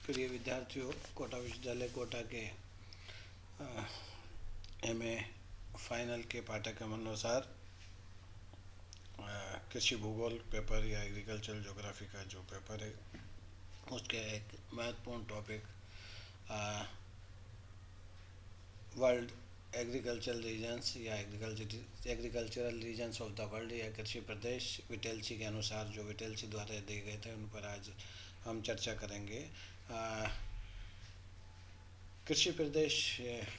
प्रिय विद्यार्थियों, कोटा विश्वविद्यालय कोटा के एमए फाइनल के पाठ्यक्रम अनुसार कृषि भूगोल पेपर या एग्रीकल्चरल ज्योग्राफी का जो पेपर है उसके एक महत्वपूर्ण टॉपिक वर्ल्ड एग्रीकल्चरल रीजन्स या agricultural regions of the world या कृषि प्रदेश विटेल्सी के अनुसार जो विटेल्सी द्वारा दिए गए थे उन पर आज हम चर्चा करेंगे। कृषि प्रदेश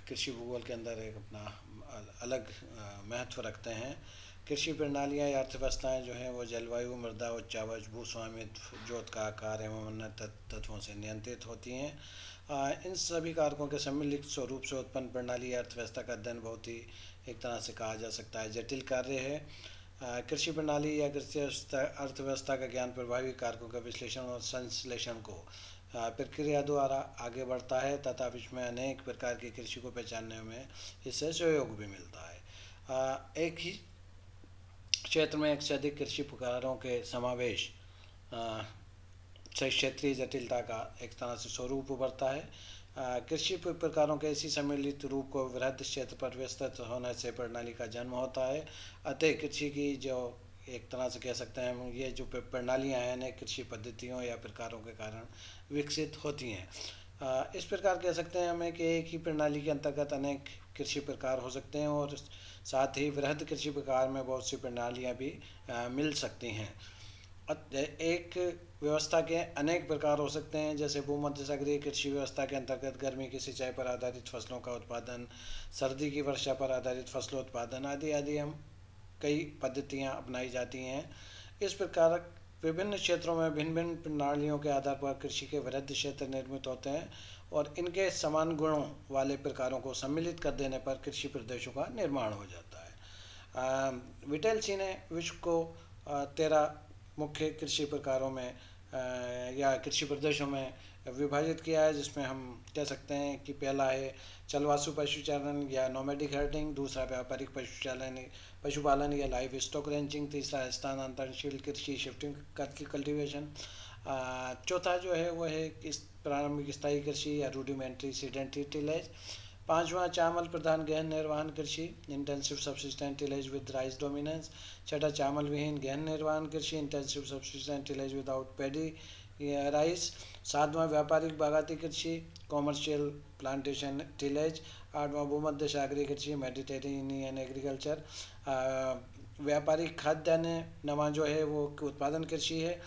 कृषि भूगोल के अंदर एक अपना अलग महत्व रखते हैं। कृषि प्रणालियाँ या अर्थव्यवस्थाएँ जो हैं वो जलवायु, मृदा उच्चावच, भूस्वामित्व, जोत का आकार एवं अन्य तत्वों से नियंत्रित होती हैं। इन सभी कारकों के सम्मिलित स्वरूप से उत्पन्न प्रणाली या अर्थव्यवस्था का अध्ययन बहुत ही एक तरह से कहा जा सकता है जटिल कार्य है। कृषि प्रणाली या कृषि अर्थव्यवस्था का ज्ञान प्रभावी कारकों का विश्लेषण और संश्लेषण को प्रक्रिया द्वारा आगे बढ़ता है तथा इसमें अनेक प्रकार की कृषि को पहचानने में इससे सहयोग भी मिलता है। एक ही क्षेत्र में एक से अधिक कृषि प्रकारों के समावेश से क्षेत्रीय जटिलता का एक तरह से स्वरूप उभरता है। कृषि प्रकारों के इसी सम्मिलित रूप को वृहद क्षेत्र पर विस्तृत होने से प्रणाली का जन्म होता है। अतः कृषि की जो एक तरह से कह सकते हैं ये जो प्रणालियाँ हैं अनेक कृषि पद्धतियों या प्रकारों के कारण विकसित होती हैं। इस प्रकार कह सकते हैं हमें कि एक ही प्रणाली के अंतर्गत अनेक कृषि प्रकार हो सकते हैं और साथ ही वृहद कृषि प्रकार में बहुत सी प्रणालियाँ भी मिल सकती हैं। एक व्यवस्था के अनेक प्रकार हो सकते हैं, जैसे भूमध्य सागरीय कृषि व्यवस्था के अंतर्गत गर्मी की सिंचाई पर आधारित फसलों का उत्पादन, सर्दी की वर्षा पर आधारित फसलों उत्पादन आदि आदि हम कई पद्धतियां अपनाई जाती हैं। इस प्रकार विभिन्न क्षेत्रों में भिन्न भिन्न प्रणालियों के आधार पर कृषि के वृहद क्षेत्र निर्मित होते हैं और इनके समान गुणों वाले प्रकारों को सम्मिलित कर देने पर कृषि प्रदेशों का निर्माण हो जाता है। विटेल्सी ने विश्व को 13 मुख्य कृषि प्रकारों में या कृषि प्रदेशों में विभाजित किया है, जिसमें हम कह सकते हैं कि पहला है चलवासु पशुचालन या नोमैडिक हर्डिंग, दूसरा व्यापारिक पशुपालन या लाइव स्टॉक रेंचिंग, तीसरा स्थानांतरणशील कृषि शिफ्टिंग कल्टीवेशन, चौथा जो है वो है इस प्रारंभिक स्थायी कृषि या रूडिमेंट्री सीडेंटरी टिलेज, पांचवा चावल प्रधान गहन निर्वहन कृषि intensive subsistent tillage with rice dominance, छठा चावल विहीन गहन निर्वहन कृषि intensive subsistent tillage without paddy rice, सातवां व्यापारिक बागाती कृषि कॉमर्शियल प्लांटेशन टिलेज, आठवां भूमध्य सागरीय कृषि मेडिटेरेनियन एग्रीकल्चर, व्यापारिक खाद्यान्न, नवा जो है वो उत्पादन कृषि है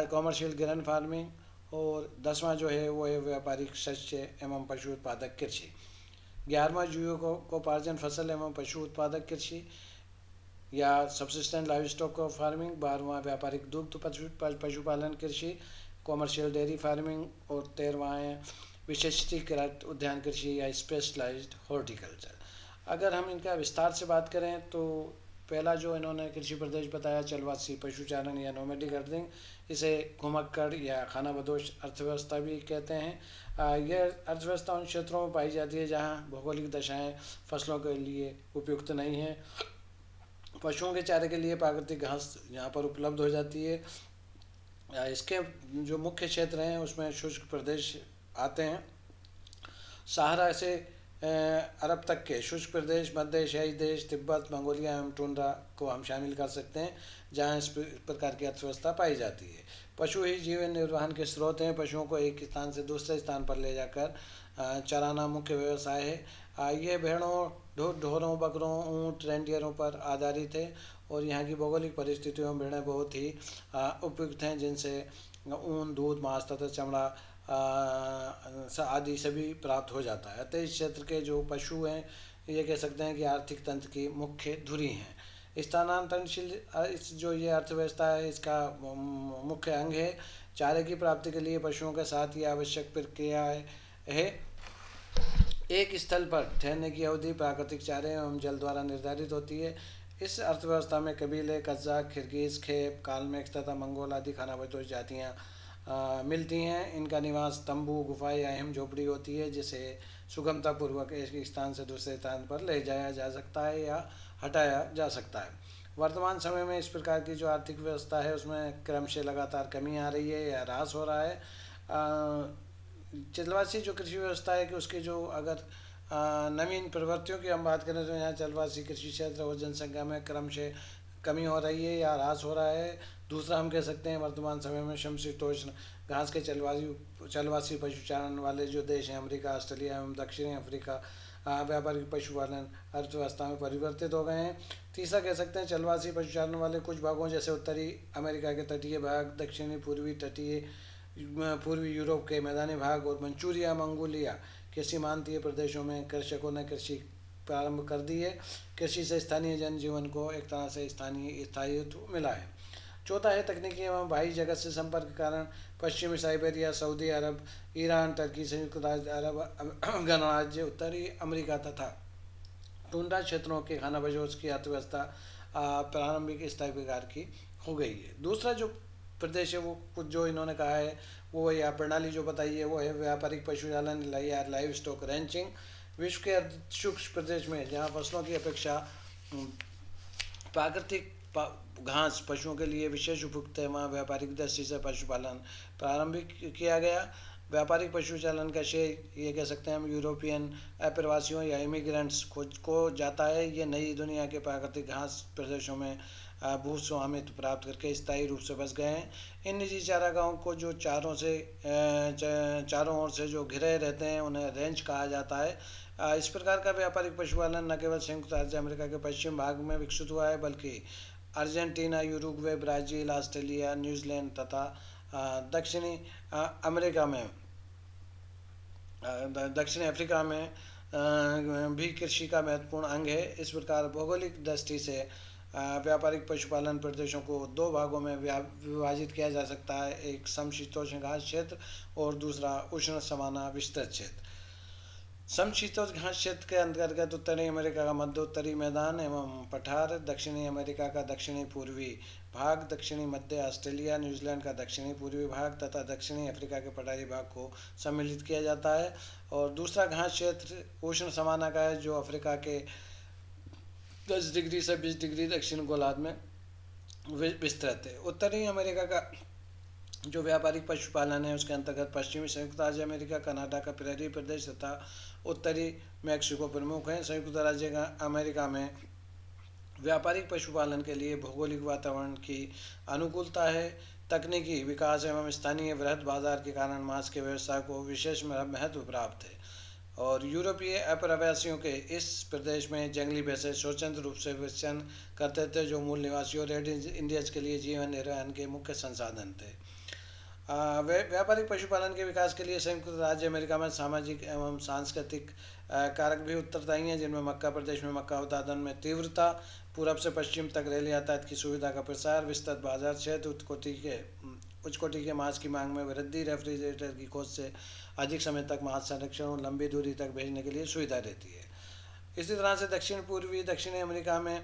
कॉमर्शियल ग्रेन फार्मिंग, और 10वां जो है वो है व्यापारिक शस्य एवं पशु उत्पादक कृषि, 11वां जीविकोपार्जन फसल एवं पशु उत्पादक कृषि या सब्सिस्टेंट लाइव स्टॉक फार्मिंग, 12वां व्यापारिक दुग्ध पशुपालन कृषि कॉमर्शियल डेयरी फार्मिंग, और 13वां है विशेषीकृत उद्यान कृषि या स्पेशलाइज्ड हॉर्टिकल्चर। अगर हम इनका विस्तार से बात करें तो पहला जो इन्होंने कृषि प्रदेश बताया चलवासी पशुचारण या नोमैडिक हर्डिंग, इसे घुमक्कड़ या खानाबदोश अर्थव्यवस्था भी कहते हैं। यह अर्थव्यवस्था उन क्षेत्रों में पाई जाती है जहां भौगोलिक दशाएं फसलों के लिए उपयुक्त नहीं है। पशुओं के चारे के लिए प्राकृतिक घास यहाँ पर उपलब्ध हो जाती है। इसके जो मुख्य क्षेत्र हैं उसमें शुष्क प्रदेश आते हैं। सहारा से अरब तक के शुष्क प्रदेश, मध्य एशियाई देश, तिब्बत, मंगोलिया एवं टुंड्रा को हम शामिल कर सकते हैं जहाँ इस प्रकार की अर्थव्यवस्था पाई जाती है। पशु ही जीवन निर्वहन के स्रोत हैं। पशुओं को एक स्थान से दूसरे स्थान पर ले जाकर चराना मुख्य व्यवसाय है। ये भेड़ों, ढोरों, बकरों, ऊँट, रेंडियरों पर आधारित है और यहाँ की भौगोलिक परिस्थितियों में भेड़ें बहुत ही उपयुक्त हैं, जिनसे ऊन, दूध, मांस तथा चमड़ा आदि सभी प्राप्त हो जाता है। अतः इस क्षेत्र के जो पशु हैं ये कह सकते हैं कि आर्थिक तंत्र की मुख्य धुरी हैं। स्थानांतरणशील इस जो ये अर्थव्यवस्था है इसका मुख्य अंग है। चारे की प्राप्ति के लिए पशुओं के साथ ये आवश्यक प्रक्रिया है। एक स्थल पर ठहरने की अवधि प्राकृतिक चारे एवं जल द्वारा निर्धारित होती है। इस अर्थव्यवस्था में कबीले, कज़ाक, किर्गिज, खेप, कालमेक्स तथा मंगोल आदि खानाबदोश जातियाँ मिलती हैं। इनका निवास तंबू, गुफा या अहम झोपड़ी होती है, जिसे सुगमतापूर्वक एक स्थान से दूसरे स्थान पर ले जाया जा सकता है या हटाया जा सकता है। वर्तमान समय में इस प्रकार की जो आर्थिक व्यवस्था है उसमें क्रमशः लगातार कमी आ रही है या ह्रास हो रहा है। जलवासी जो कृषि व्यवस्था है कि उसकी जो अगर नवीन प्रवृत्तियों की हम बात करें तो यहाँ जलवासी कृषि क्षेत्र और जनसंख्या में क्रमशः कमी हो रही है या ह्रास हो रहा है। दूसरा हम कह सकते हैं वर्तमान समय में समशीतोष्ण घास के जलवासी पशुचारण वाले जो देश हैं अमेरिका, ऑस्ट्रेलिया एवं दक्षिणी अफ्रीका व्यापारिक पशुपालन अर्थव्यवस्था में परिवर्तित हो गए हैं। तीसरा कह सकते हैं जलवासी पशुचारण वाले कुछ भागों जैसे उत्तरी अमेरिका के तटीय भाग, दक्षिणी पूर्वी यूरोप के मैदानी भाग और मंचूरिया मंगोलिया के सीमांतीय प्रदेशों में कृषकों ने कृषि प्रारंभ कर दी है। कृषि से स्थानीय जनजीवन को एक तरह से स्थानीय स्थायित्व मिला है। चौथा है तकनीकी एवं भाई जगत से संपर्क के कारण पश्चिमी साइबेरिया, सऊदी अरब, ईरान, टर्की, संयुक्त राज्य अरब गणराज्य, उत्तरी अमेरिका तथा टुंड्रा क्षेत्रों के खानाबदोश की अर्थव्यवस्था प्रारंभिक स्थायी प्रकार की हो गई है। दूसरा जो प्रदेश है वो कुछ जो इन्होंने कहा है वो या प्रणाली जो बताई है वो है व्यापारिक पशुपालन या लाइव स्टॉक रैंचिंग। विश्व के शुष्क प्रदेश में जहाँ फसलों की अपेक्षा प्राकृतिक घास पशुओं के लिए विशेष उपयुक्त है वहाँ व्यापारिक दृष्टि से पशुपालन प्रारंभिक किया गया। व्यापारिक पशुचालन का श्रेय ये कह सकते हैं हम यूरोपियन अप्रवासियों या इमिग्रेंट्स को जाता है। ये नई दुनिया के प्राकृतिक घास प्रदेशों में भूस्वामित्व प्राप्त करके स्थायी रूप से बस गए हैं। इन निजी चारागाहों को जो चारों ओर से जो घिरे रहते हैं उन्हें रेंच कहा जाता है। इस प्रकार का व्यापारिक पशुपालन न केवल संयुक्त राज्य अमेरिका के पश्चिम भाग में विकसित हुआ है बल्कि Argentina, Uruguay, Brazil, Australia, New Zealand तथा दक्षिणी अफ्रीका में भी कृषि का महत्वपूर्ण अंग है। इस प्रकार भौगोलिक दृष्टि से व्यापारिक पशुपालन प्रदेशों को दो भागों में विभाजित किया जा सकता है, एक समशीतोष्ण घास क्षेत्र और दूसरा उष्ण समाना विस्तृत क्षेत्र। समशीतोष्ण घास क्षेत्र के अंतर्गत उत्तरी अमेरिका का मध्योत्तरी मैदान एवं पठार, दक्षिणी अमेरिका का दक्षिणी पूर्वी भाग, दक्षिणी मध्य ऑस्ट्रेलिया, न्यूजीलैंड का दक्षिणी पूर्वी भाग तथा दक्षिणी अफ्रीका के पठारी भाग को सम्मिलित किया जाता है। और दूसरा घास क्षेत्र उष्ण समाना का है जो अफ्रीका के 10 डिग्री से 20 डिग्री दक्षिण गोलार्ध में विस्तृत है। उत्तरी अमेरिका का जो व्यापारिक पशुपालन है उसके अंतर्गत पश्चिमी संयुक्त राज्य अमेरिका, कनाडा का प्रेरी प्रदेश तथा उत्तरी मैक्सिको प्रमुख हैं। संयुक्त राज्य अमेरिका में व्यापारिक पशुपालन के लिए भौगोलिक वातावरण की अनुकूलता है, तकनीकी विकास एवं स्थानीय वृहद बाजार के कारण मांस के व्यवसाय को विशेष महत्व प्राप्त है। और यूरोपीय अप्रवासियों के इस प्रदेश में जंगली भैंसें स्वतंत्र रूप से विचरण करते थे जो मूल निवासियों रेड इंडियंस के लिए जीवन निर्वहन के मुख्य संसाधन थे। व्यापारिक पशुपालन के विकास के लिए संयुक्त राज्य अमेरिका में सामाजिक एवं सांस्कृतिक कारक भी उत्तरदायी हैं, जिनमें मक्का प्रदेश में मक्का उत्पादन में तीव्रता, पूरब से पश्चिम तक रेल यातायात की सुविधा का प्रसार, विस्तृत बाजार क्षेत्र, उच्च कोटि के मांस की मांग में वृद्धि, रेफ्रिजरेटर की खोज से अधिक समय तक मांस संरक्षण और लंबी दूरी तक भेजने के लिए सुविधा रहती है। इसी तरह से दक्षिणी अमेरिका में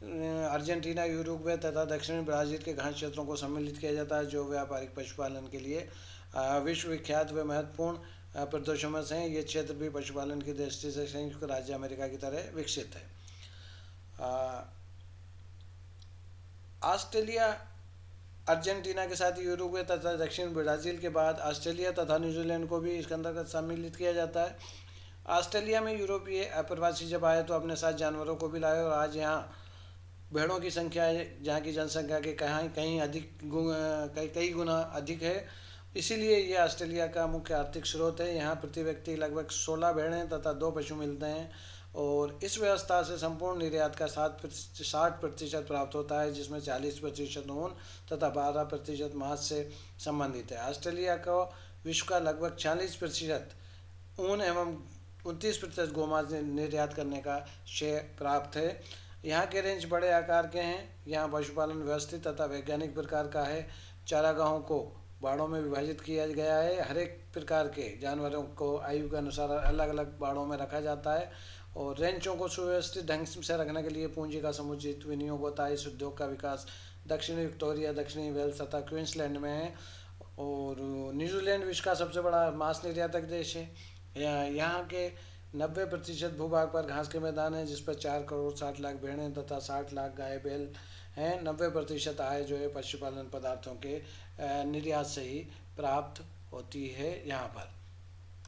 अर्जेंटीना, यूरुग्वे तथा दक्षिणी ब्राज़ील के घास क्षेत्रों को सम्मिलित किया जाता है जो व्यापारिक पशुपालन के लिए विश्व विख्यात व महत्वपूर्ण प्रदेशों में से हैं। ये क्षेत्र भी पशुपालन की दृष्टि से संयुक्त राज्य अमेरिका की तरह विकसित है। ऑस्ट्रेलिया, अर्जेंटीना के साथ यूरुग्वे तथा दक्षिण ब्राज़ील के बाद ऑस्ट्रेलिया तथा न्यूजीलैंड को भी इसके अंतर्गत सम्मिलित किया जाता है। ऑस्ट्रेलिया में यूरोपीय अप्रवासी जब आए तो अपने साथ जानवरों को भी लाए और आज यहाँ भेड़ों की संख्या जहाँ की जनसंख्या के कई गुना अधिक है। इसीलिए ये ऑस्ट्रेलिया का मुख्य आर्थिक स्रोत है। यहाँ प्रति व्यक्ति लगभग 16 भेड़ें तथा 2 पशु मिलते हैं और इस व्यवस्था से संपूर्ण निर्यात का 60% प्राप्त होता है, जिसमें 40% ऊन तथा 12% मांस से संबंधित है। ऑस्ट्रेलिया को विश्व का लगभग 46% ऊन एवं 29% गोमांस निर्यात करने का श्रेय प्राप्त है। यहाँ के रेंज बड़े आकार के हैं। यहाँ पशुपालन व्यवस्थित तथा वैज्ञानिक प्रकार का है। चारागाहों को बाड़ों में विभाजित किया गया है। हर एक प्रकार के जानवरों को आयु के अनुसार अलग अलग बाड़ों में रखा जाता है और रेंचों को सुव्यवस्थित ढंग से रखने के लिए पूंजी का समुचित विनियोग होता है। इस उद्योग का विकास दक्षिणी विक्टोरिया, दक्षिणी वेल्स तथा क्वींसलैंड में है। और न्यूजीलैंड विश्व का सबसे बड़ा मांस निर्यातक देश है। यहाँ के 90% भूभाग पर घास के मैदान हैं, जिस पर 4 करोड़ 60 लाख भेड़ें तथा 60 लाख गाय बैल हैं। 90% आय जो है पशुपालन पदार्थों के निर्यात से ही प्राप्त होती है यहाँ पर।